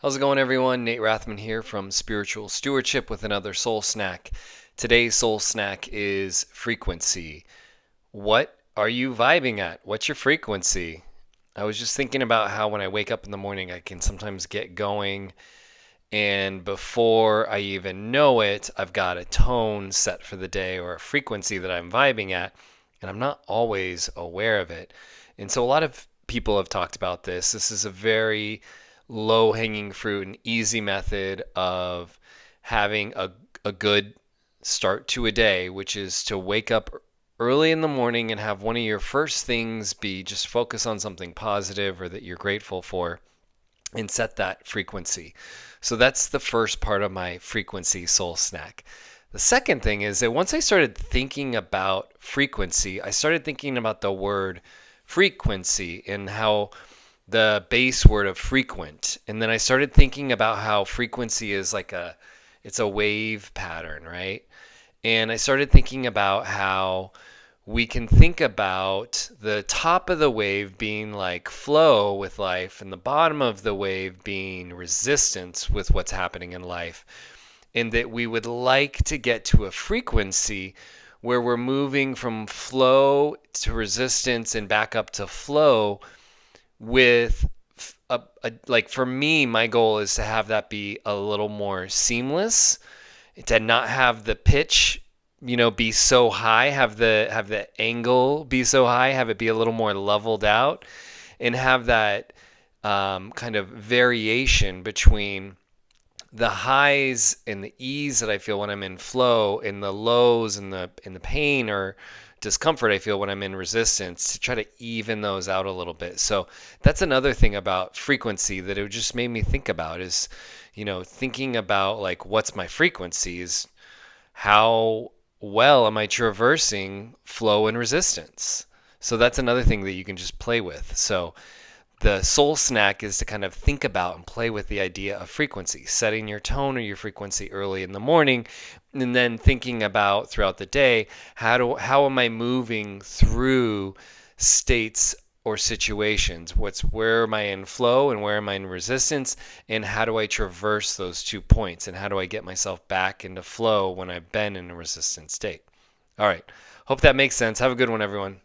How's it going, everyone? Nate Rathman here from Spiritual Stewardship with another soul snack. Today's soul snack is frequency. What are you vibing at? What's your frequency? I was just thinking about how when I wake up in the morning, I can sometimes get going, and before I even know it, I've got a tone set for the day or a frequency that I'm vibing at, and I'm not always aware of it. And so a lot of people have talked about this. This is a very low hanging fruit and easy method of having a good start to a day, which is to wake up early in the morning and have one of your first things be just focus on something positive or that you're grateful for and set that frequency. So that's the first part of my frequency soul snack. The second thing is that once I started thinking about frequency, I started thinking about the word frequency and how the base word of frequent. And then I started thinking about how frequency is like it's a wave pattern, right? And I started thinking about how we can think about the top of the wave being like flow with life and the bottom of the wave being resistance with what's happening in life. And that we would like to get to a frequency where we're moving from flow to resistance and back up to flow with like for me, my goal is to have that be a little more seamless, to not have the pitch, be so high, have the angle be so high, have it be a little more leveled out, and have that kind of variation between the highs and the ease that I feel when I'm in flow, and the lows and the pain or discomfort I feel when I'm in resistance, to try to even those out a little bit. So that's another thing about frequency that it just made me think about is, thinking about like what's my frequency is how well am I traversing flow and resistance. So that's another thing that you can just play with. So the soul snack is to kind of think about and play with the idea of frequency, setting your tone or your frequency early in the morning, and then thinking about throughout the day, how am I moving through states or situations? Where am I in flow and where am I in resistance, and how do I traverse those 2 points, and how do I get myself back into flow when I've been in a resistant state? All right. Hope that makes sense. Have a good one, everyone.